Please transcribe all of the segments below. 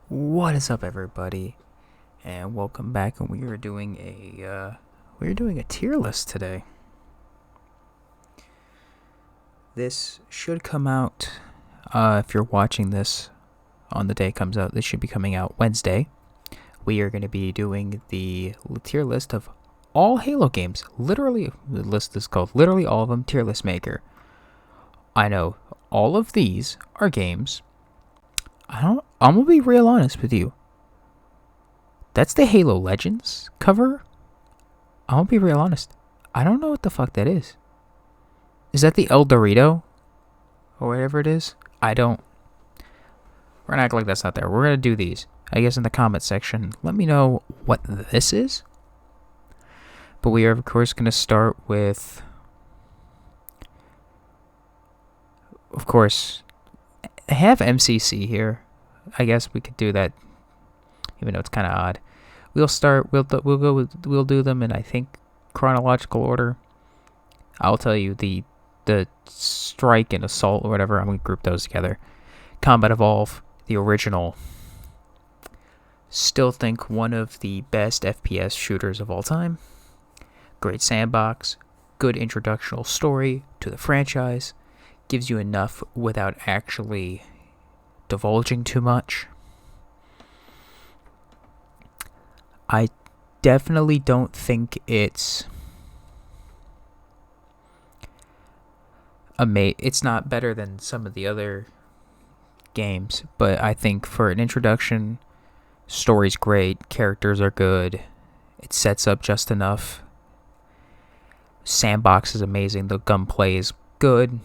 What is up, everybody, and welcome back. And we are doing a tier list today. This should come out if you're watching this on the day it comes out. This should be coming out Wednesday. We are going to be doing the tier list of all Halo games. Literally, the list is called literally all of them. Tier list maker. I know all of these are games. I'm gonna be real honest with you. That's the Halo Legends cover. I'll be real honest. I don't know what the fuck that is. Is that the El Dorito? Or whatever it is? I don't. We're gonna act like that's not there. We're gonna do these. I guess in the comment section, let me know what this is. But we are, of course, gonna start with. Of course, I have MCC here. I guess we could do that, even though it's kind of odd. We'll do them in, I think, chronological order. I'll tell you the strike and assault or whatever. I'm gonna group those together. Combat Evolve, the original. Still think one of the best FPS shooters of all time. Great sandbox, good introductional story to the franchise. Gives you enough without actually divulging too much. I definitely don't think it's it's not better than some of the other games, but I think for an introduction, story's great, characters are good, it sets up just enough. Sandbox is amazing, the gunplay is good.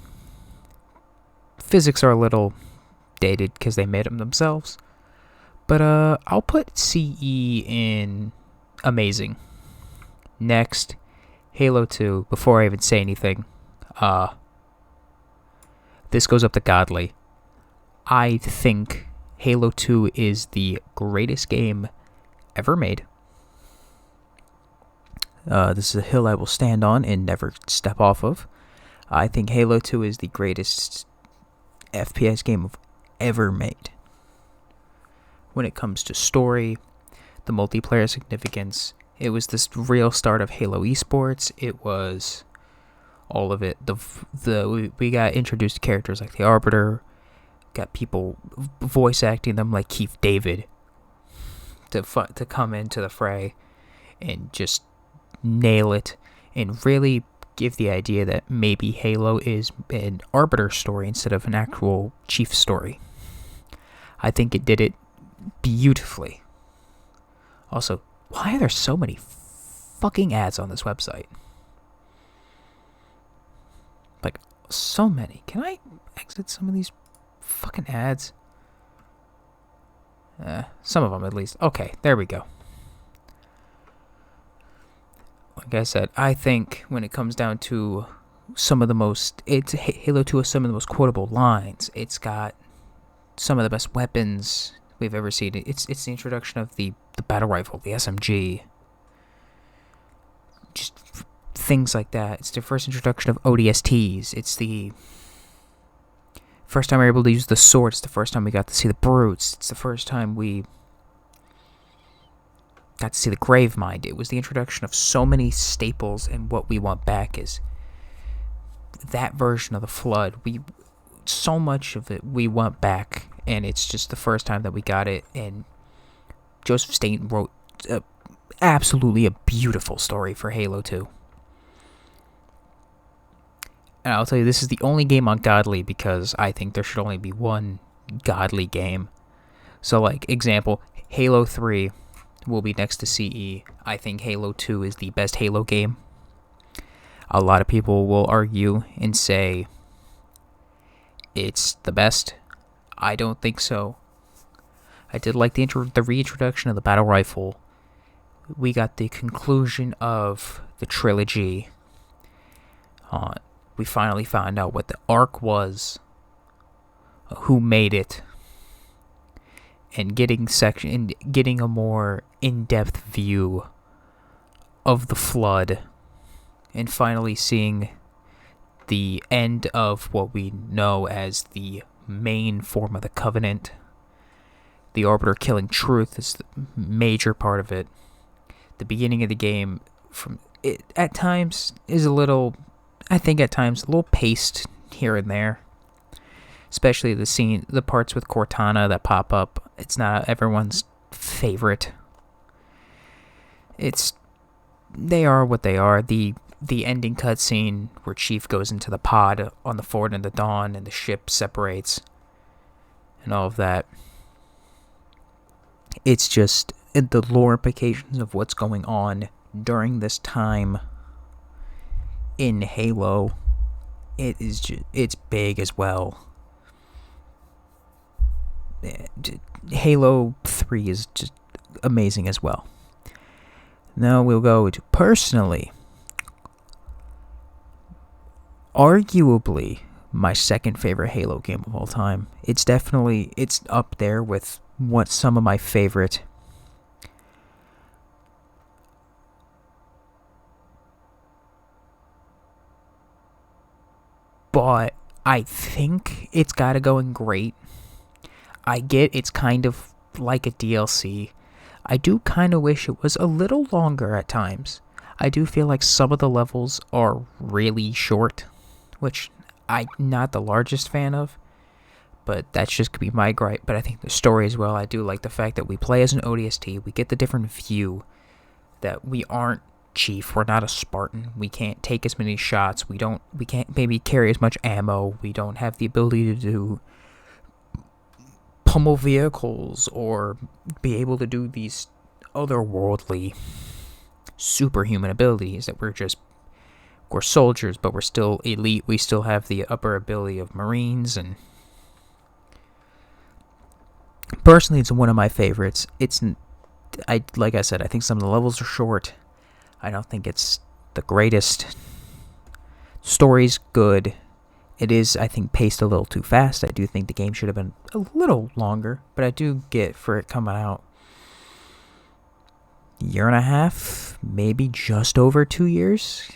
Physics are a little dated because they made them themselves. But I'll put CE in amazing. Next, Halo 2. Before I even say anything, this goes up to godly. I think Halo 2 is the greatest game ever made. This is a hill I will stand on and never step off of. I think Halo 2 is the greatest FPS game ever made. When it comes to story, the multiplayer significance, it was this real start of Halo esports. It was all of it. We got introduced to characters like the Arbiter, got people voice acting them like Keith David to come into the fray and just nail it and really give the idea that maybe Halo is an Arbiter story instead of an actual Chief story. I think it did it beautifully. Also, why are there so many fucking ads on this website? Like, so many. Can I exit some of these fucking ads? Some of them at least. Okay, there we go. Like I said, I think when it comes down to some of the most, Halo 2 has some of the most quotable lines. It's got some of the best weapons we've ever seen. It's the introduction of the battle rifle, the SMG. Just things like that. It's the first introduction of ODSTs. It's the first time we were able to use the sword. It's the first time we got to see the brutes. It's the first time we got to see the Gravemind. It was the introduction of so many staples, and what we want back is that version of the Flood. So much of it we want back, and it's just the first time that we got it. And Joseph Staten wrote absolutely a beautiful story for Halo 2. And I'll tell you, this is the only game on Godly because I think there should only be one Godly game. So, like, example, Halo 3 will be next to CE. I think Halo 2 is the best Halo game. A lot of people will argue and say it's the best. I don't think so. I did like the reintroduction of the battle rifle. We got the conclusion of the trilogy. We finally found out what the Ark was, who made it, and getting a more in-depth view of the Flood, and finally seeing the end of what we know as the main form of the Covenant. The Arbiter killing Truth is the major part of it. The beginning of the game, from it at times is a little, I think at times a little paced here and there. Especially the parts with Cortana that pop up. It's not everyone's favorite. They are what they are. The ending cutscene where Chief goes into the pod on the Forward and the Dawn and the ship separates and all of that. It's just the lore implications of what's going on during this time in Halo. It's big as well. Halo 3 is just amazing as well. Now we'll go to personally. Arguably my second favorite Halo game of all time. It's up there with what some of my favorite but I think it's got to go in great. I get it's kind of like a DLC. I do kind of wish it was a little longer at times. I do feel like some of the levels are really short, which I'm not the largest fan of, but that's just could be my gripe. But I think the story as well, I do like the fact that we play as an ODST, we get the different view, that we aren't Chief, we're not a Spartan, we can't take as many shots, we can't maybe carry as much ammo, we don't have the ability to do pummel vehicles or be able to do these otherworldly superhuman abilities that we're soldiers, but we're still elite. We still have the upper ability of Marines, and personally, it's one of my favorites. Like I said, I think some of the levels are short. I don't think it's the greatest. Story's good. It is, I think, paced a little too fast. I do think the game should have been a little longer, but I do get for it coming out a year and a half, maybe just over 2 years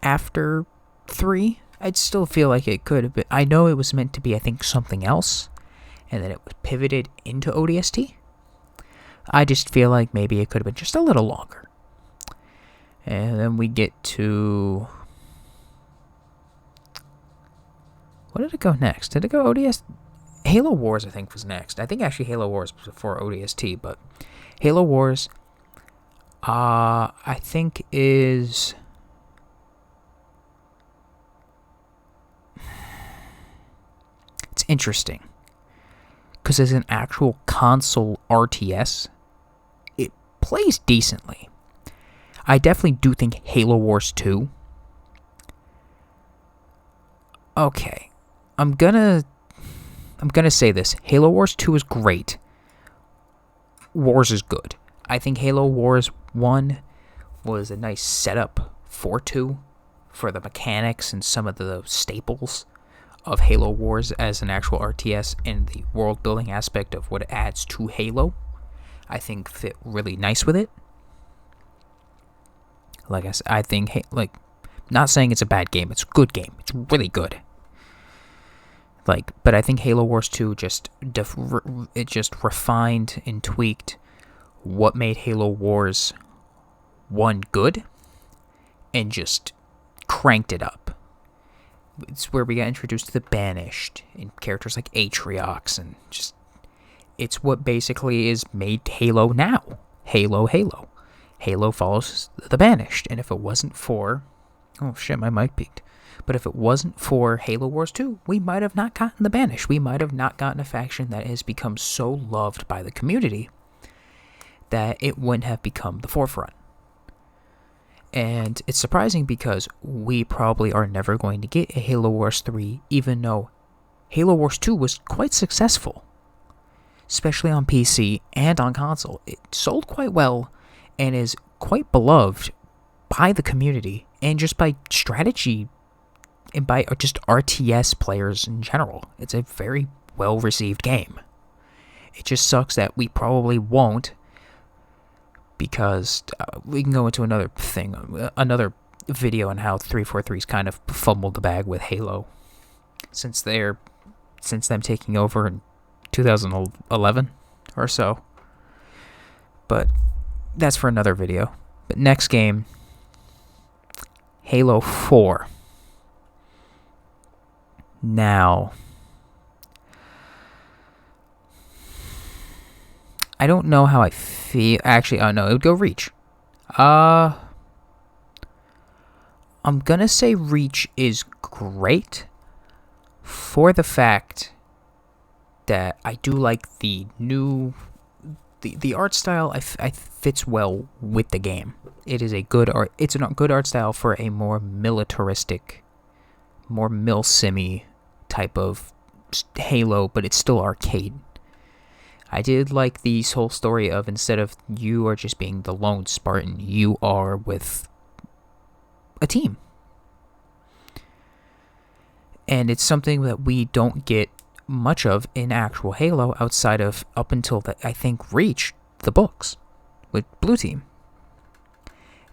after 3. I'd still feel like it could have been. I know it was meant to be, I think, something else, and then it was pivoted into ODST. I just feel like maybe it could have been just a little longer. And then we get to... what did it go next? Did it go ODS? Halo Wars, I think, was next. I think actually Halo Wars was before ODST, but Halo Wars, I think is... it's interesting. Because as an actual console RTS, it plays decently. I definitely do think Halo Wars 2... okay. I'm gonna say this. Halo Wars 2 is great. Wars is good. I think Halo Wars 1 was a nice setup for 2 for the mechanics and some of the staples of Halo Wars as an actual RTS and the world building aspect of what it adds to Halo. I think fit really nice with it. Like I said, I think, not saying it's a bad game. It's a good game. It's really good. But I think Halo Wars 2 just refined and tweaked what made Halo Wars 1 good and just cranked it up. It's where we got introduced to the Banished and characters like Atriox, and just it's what basically is made Halo now. Halo. Halo follows the Banished, and if it wasn't for... oh shit, my mic peaked. But if it wasn't for Halo Wars 2, we might have not gotten the Banished. We might have not gotten a faction that has become so loved by the community that it wouldn't have become the forefront. And it's surprising because we probably are never going to get a Halo Wars 3, even though Halo Wars 2 was quite successful, especially on PC and on console. It sold quite well and is quite beloved by the community and just by strategy and by just RTS players in general. It's a very well-received game. It just sucks that we probably won't, because we can go into another video on how 343's kind of fumbled the bag with Halo since them taking over in 2011. or so. But that's for another video. But next game, Halo 4. Now, I don't know how I feel. Actually, oh no, it would go Reach. I'm gonna say Reach is great for the fact that I do like the new, the art style. I fits well with the game. It is a good art. It's a good art style for a more militaristic, more mil-simmy type of Halo, but it's still arcade. I did like the whole story of instead of you are just being the lone Spartan, you are with a team. And it's something that we don't get much of in actual Halo outside of up until I think Reach, the books with Blue Team.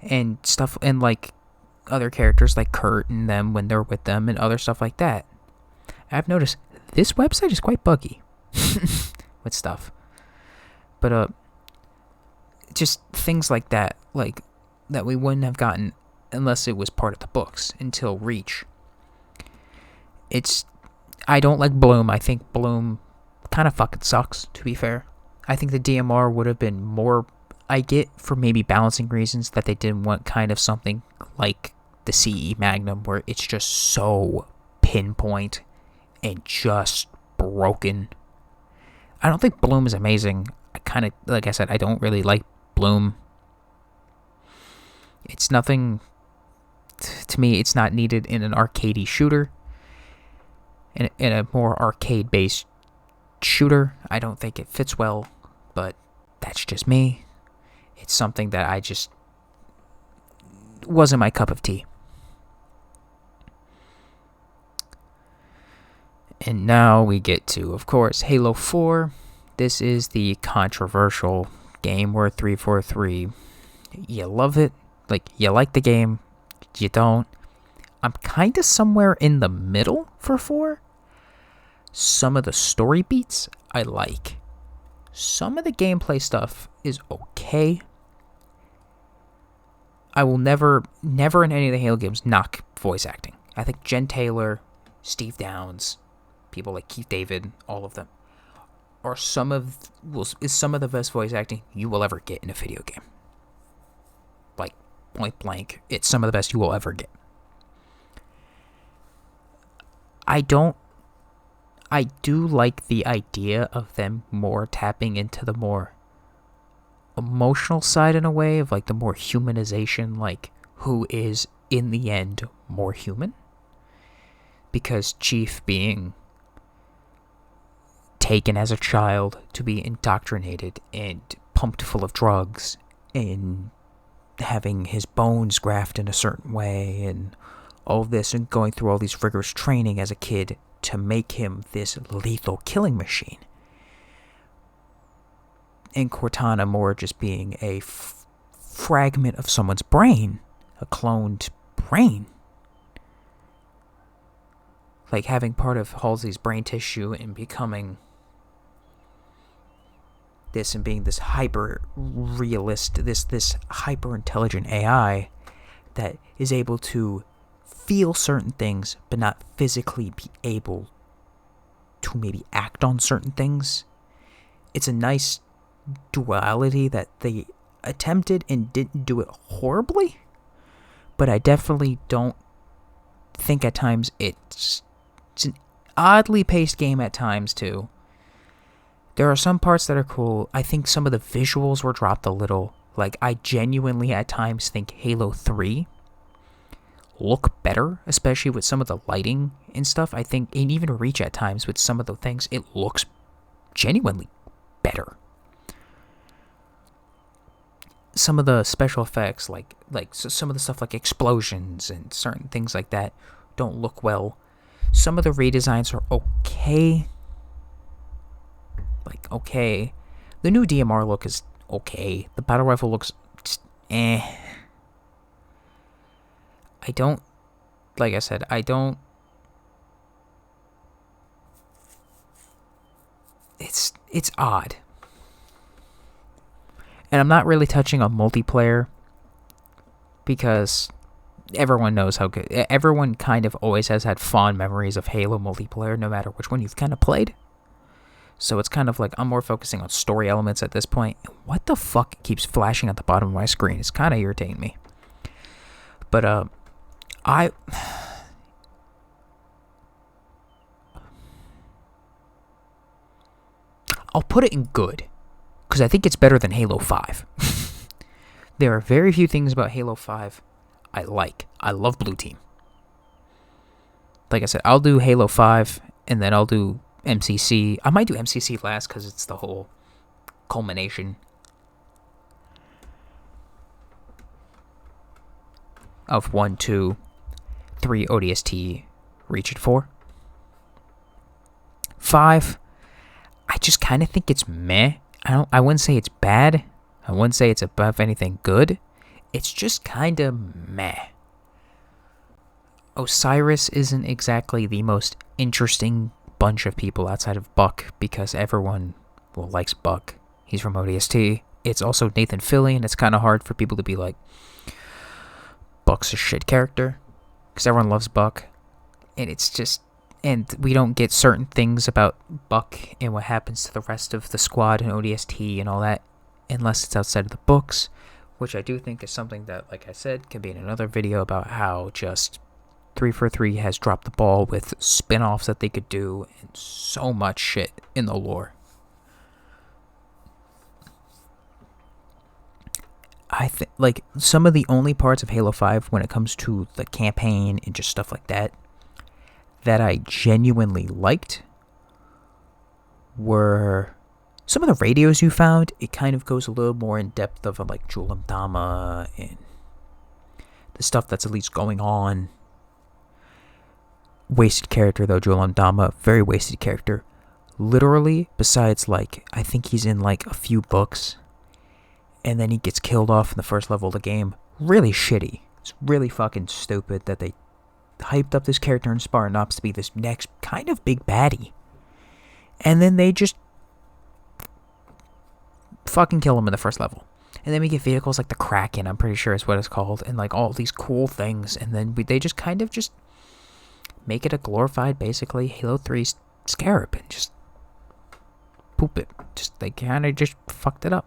And stuff, and like other characters like Kurt and them when they're with them and other stuff like that. I've noticed this website is quite buggy with stuff. But just things like that, like that we wouldn't have gotten unless it was part of the books until Reach. I don't like Bloom. I think Bloom kind of fucking sucks, to be fair. I think the DMR would have been more, I get for maybe balancing reasons that they didn't want kind of something like the CE Magnum where it's just so pinpoint and just broken. I don't think Bloom is amazing. I kind of, like I said, I don't really like Bloom. It's nothing, to me, it's not needed in an arcadey shooter. In a more arcade-based shooter, I don't think it fits well, but that's just me. It's something that I just wasn't my cup of tea. And now we get to, of course, Halo 4. This is the controversial game where 343, you love it, like you like the game, you don't. I'm kind of somewhere in the middle for 4. Some of the story beats I like. Some of the gameplay stuff is okay. I will never in any of the Halo games knock voice acting. I think Jen Taylor, Steve Downes, people like Keith David, all of them is some of the best voice acting you will ever get in a video game. Like point blank, it's some of the best you will ever get. I do like the idea of them more tapping into the more emotional side in a way of like the more humanization, like who is in the end more human. Because Chief being taken as a child to be indoctrinated and pumped full of drugs and having his bones grafted in a certain way and all of this and going through all these rigorous training as a kid to make him this lethal killing machine. And Cortana more just being a fragment of someone's brain, a cloned brain. Like having part of Halsey's brain tissue and becoming this and being this hyper realist, this hyper intelligent AI that is able to feel certain things but not physically be able to maybe act on certain things. It's a nice duality that they attempted and didn't do it horribly, but I definitely don't think at times it's an oddly paced game at times too. There are some parts that are cool. I think some of the visuals were dropped a little. Like I genuinely at times think Halo 3 look better, especially with some of the lighting and stuff. I think, and even Reach at times with some of the things, it looks genuinely better. Some of the special effects, like some of the stuff like explosions and certain things like that, don't look well. Some of the redesigns are okay. Like, okay. The new DMR look is okay. The battle rifle looks just, eh. I don't, like I said, it's odd. And I'm not really touching on multiplayer because everyone knows how good. Everyone kind of always has had fond memories of Halo multiplayer, no matter which one you've kind of played. So it's kind of like I'm more focusing on story elements at this point. What the fuck keeps flashing at the bottom of my screen? It's kind of irritating me. But I'll put it in good, because I think it's better than Halo 5. There are very few things about Halo 5 I like. I love Blue Team. Like I said, I'll do Halo 5, and then I'll do MCC. I might do MCC last, because it's the whole culmination of 1, 2, 3 ODST, Reach at 4. 5, I just kind of think it's meh. I wouldn't say it's bad. I wouldn't say it's above anything good. It's just kind of meh. Osiris isn't exactly the most interesting bunch of people outside of Buck, because everyone likes Buck. He's from ODST. It's also Nathan Fillion. It's kind of hard for people to be like, Buck's a shit character, because everyone loves Buck. And it's just, and we don't get certain things about Buck and what happens to the rest of the squad and ODST and all that unless it's outside of the books, which I do think is something that, like I said, can be in another video about how just 343 has dropped the ball with spin-offs that they could do and so much shit in the lore. I think, like, some of the only parts of Halo 5 when it comes to the campaign and just stuff like that I genuinely liked were some of the radios you found. It kind of goes a little more in depth of like Julam Dama and the stuff that's at least going on. Wasted character though, Julam Dama, very wasted character. Literally, besides like, I think he's in like a few books, and then he gets killed off in the first level of the game. Really shitty. It's really fucking stupid that they hyped up this character in Spartan Ops to be this next kind of big baddie, and then they just fucking kill him in the first level. And then we get vehicles like the Kraken, I'm pretty sure is what it's called, and like all these cool things, and then they just kind of just make it a glorified, basically, Halo 3 Scarab, and just poop it. Just, they kind of just fucked it up.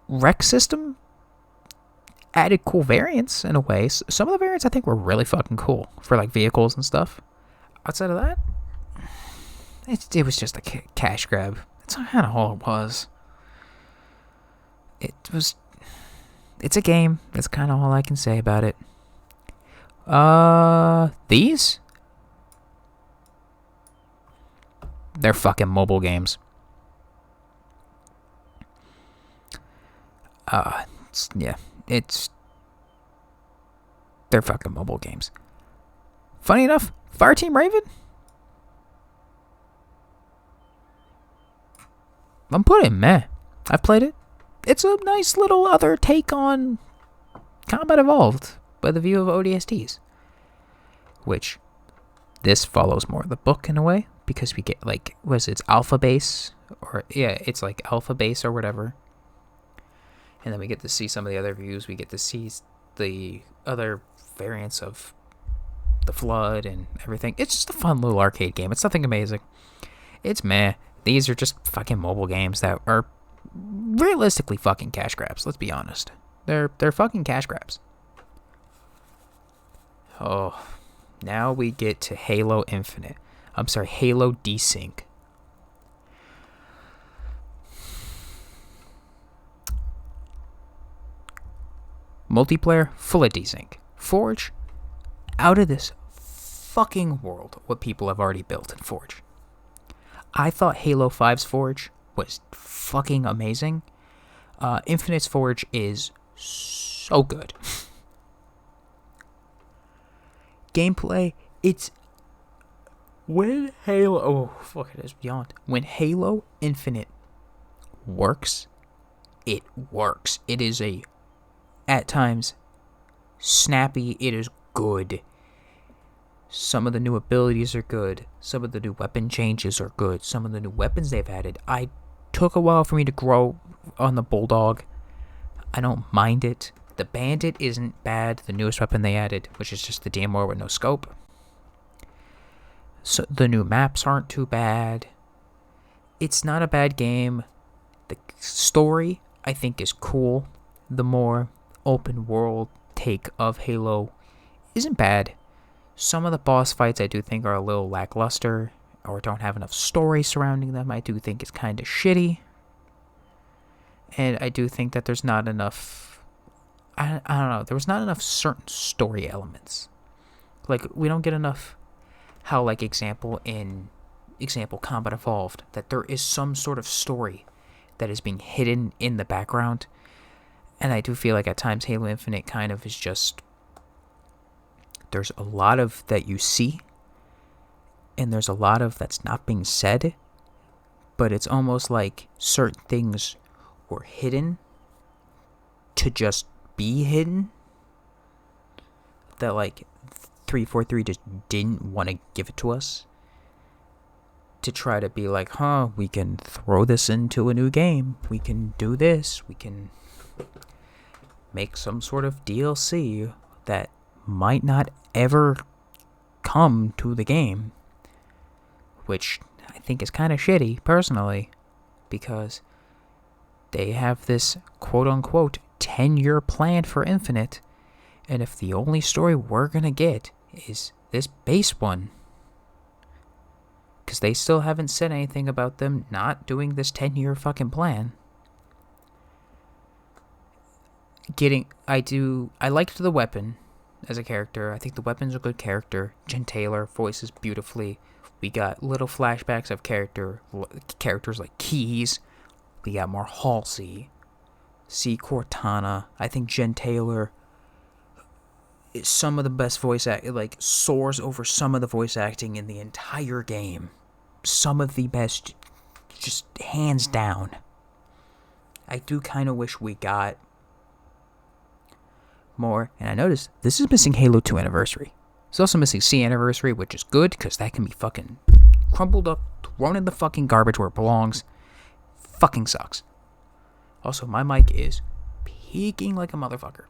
Rec system added cool variants in a way. Some of the variants I think were really fucking cool for like vehicles and stuff. Outside of that, it was just a cash grab. That's kind of all it was. It's a game. That's kind of all I can say about it. These? They're fucking mobile games. They're fucking mobile games. Funny enough, Fireteam Raven, I'm putting meh. I've played it. It's a nice little other take on Combat Evolved by the view of ODSTs, which this follows more of the book in a way, because we get like, it's Alpha Base, or it's like Alpha Base or whatever. And then we get to see some of the other views. We get to see the other variants of the Flood and everything. It's just a fun little arcade game. It's nothing amazing. It's meh. These are just fucking mobile games that are realistically fucking cash grabs. Let's be honest. They're fucking cash grabs. Oh, now we get to Halo Infinite. I'm sorry, Halo Desync. Multiplayer, full of desync. Forge, out of this fucking world what people have already built in Forge. I thought Halo 5's Forge was fucking amazing. Infinite's Forge is so good. Gameplay, it's when Halo, oh fuck, it is beyond. When Halo Infinite works, it works. It is at times snappy. It is good. Some of the new abilities are good. Some of the new weapon changes are good. Some of the new weapons they've added, I took a while for me to grow on the Bulldog. I don't mind it. The Bandit isn't bad. The newest weapon they added, which is just the DMR with no scope. So the new maps aren't too bad. It's not a bad game. The story, I think, is cool. The more open world take of Halo isn't bad. Some of the boss fights I do think are a little lackluster or don't have enough story surrounding them. I do think it's kind of shitty. And I do think that there's not enough... I don't know. There was not enough certain story elements. Like, we don't get enough... How, like, example Combat Evolved, that there is some sort of story that is being hidden in the background. And I do feel like at times Halo Infinite kind of is just... There's a lot of that you see, and there's a lot of that's not being said, but it's almost like certain things were hidden to just be hidden. That, like, 343 just didn't want to give it to us. To try to be like, we can throw this into a new game. We can do this. We can make some sort of DLC that might not ever come to the game. Which I think is kind of shitty, personally. Because they have this quote-unquote 10-year plan for Infinite. And if the only story we're gonna get is this base one, because they still haven't said anything about them not doing this 10-year fucking plan. I liked the weapon as a character. I think the weapon's a good character. Jen Taylor voices beautifully. We got little flashbacks of characters like Keyes. We got more Halsey, C. Cortana. I think Jen Taylor is some of the best voice acting, like, soars over some of the voice acting in the entire game. Some of the best, just hands down. I do kind of wish we got more. And I noticed this is missing Halo 2 Anniversary. It's also missing C Anniversary, which is good, because that can be fucking crumpled up, thrown in the fucking garbage where it belongs. Fucking sucks. Also, my mic is peaking like a motherfucker.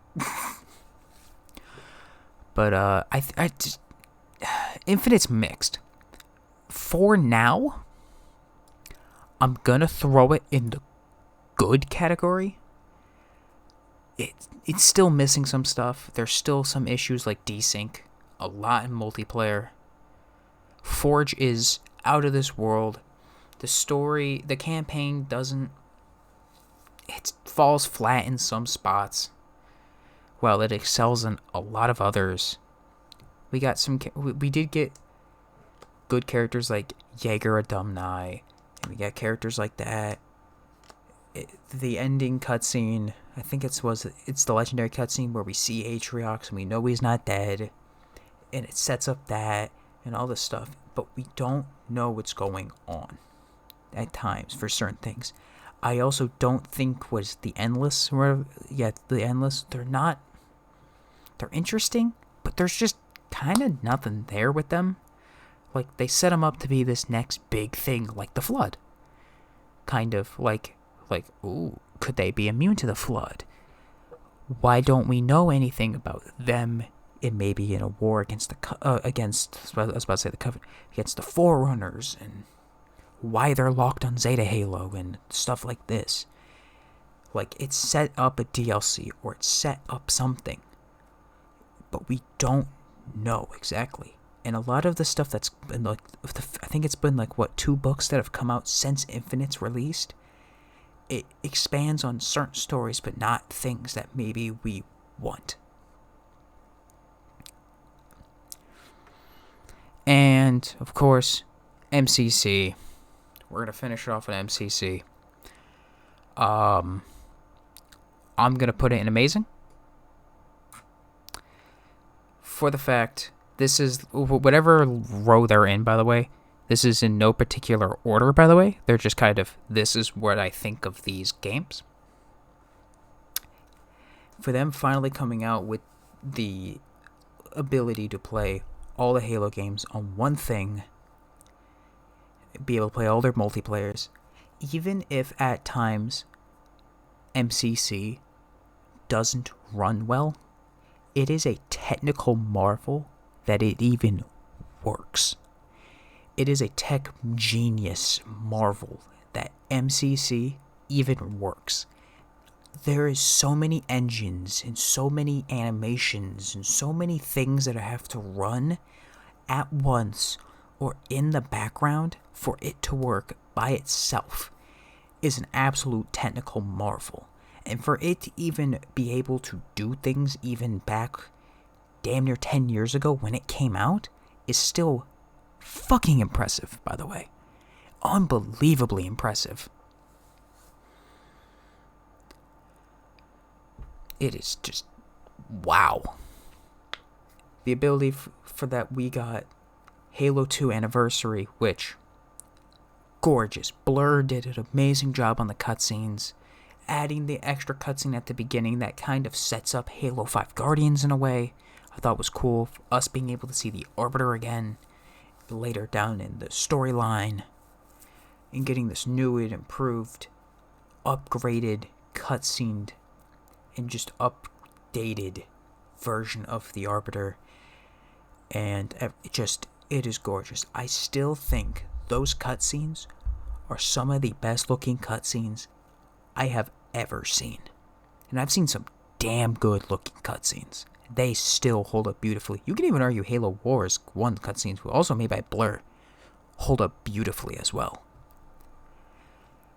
But, I just... Infinite's mixed. For now, I'm gonna throw it in the good category. It's still missing some stuff. There's still some issues like desync. A lot in multiplayer. Forge is out of this world. The story, the campaign doesn't... It falls flat in some spots, while it excels in a lot of others. We did get good characters like Jaeger Adumni, and we got characters like that. The ending cutscene, I think it's the legendary cutscene where we see Atriox and we know he's not dead, and it sets up that and all this stuff, but we don't know what's going on at times for certain things. I also don't think the Endless, they're interesting, but there's just kind of nothing there with them. Like, they set them up to be this next big thing, like the Flood. Kind of like, ooh, could they be immune to the Flood? Why don't we know anything about them? It may be in a war against the Covenant, against the Forerunners, and why they're locked on Zeta Halo and stuff like this. Like, it set up a DLC or it set up something, but we don't know exactly. And a lot of the stuff that's been like, I think it's been like 2 books that have come out since Infinite's released. It expands on certain stories, but not things that maybe we want. And of course, MCC. We're gonna finish it off with MCC. I'm gonna put it in amazing. For the fact, this is whatever row they're in, by the way. This is in no particular order, by the way. They're just kind of, this is what I think of these games. For them finally coming out with the ability to play all the Halo games on one thing, be able to play all their multiplayers, even if at times MCC doesn't run well, it is a technical marvel that it even works. It is a tech genius marvel that MCC even works. There is so many engines and so many animations and so many things that I have to run at once or in the background for it to work by itself is an absolute technical marvel. And for it to even be able to do things even back damn near 10 years ago when it came out is still fucking impressive, by the way. Unbelievably impressive. It is just wow. The ability for that, we got Halo 2 Anniversary, which gorgeous. Blur did an amazing job on the cutscenes. Adding the extra cutscene at the beginning that kind of sets up Halo 5 Guardians in a way I thought was cool. Us being able to see the Arbiter again later down in the storyline, and getting this new and improved, upgraded, cutscened, and just updated version of the Arbiter. And it is gorgeous. I still think those cutscenes are some of the best looking cutscenes I have ever seen. And I've seen some damn good looking cutscenes. They still hold up beautifully. You can even argue Halo Wars 1 cutscenes, also made by Blur, hold up beautifully as well.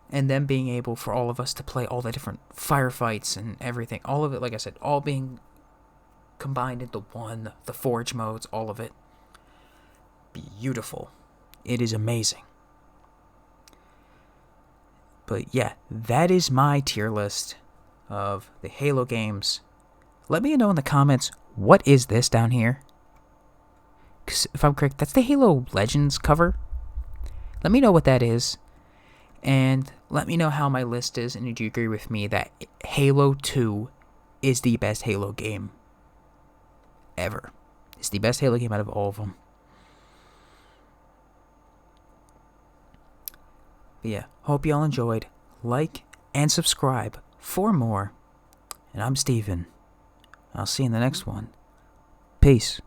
And then being able for all of us to play all the different firefights and everything, all of it, like I said, all being combined into one, the Forge modes, all of it. Beautiful. It is amazing. But yeah, that is my tier list of the Halo games. Let me know in the comments, what is this down here? Because if I'm correct, that's the Halo Legends cover. Let me know what that is. And let me know how my list is, and do you agree with me that Halo 2 is the best Halo game ever? It's the best Halo game out of all of them. But yeah, hope y'all enjoyed. Like and subscribe for more. And I'm Steven. I'll see you in the next one. Peace.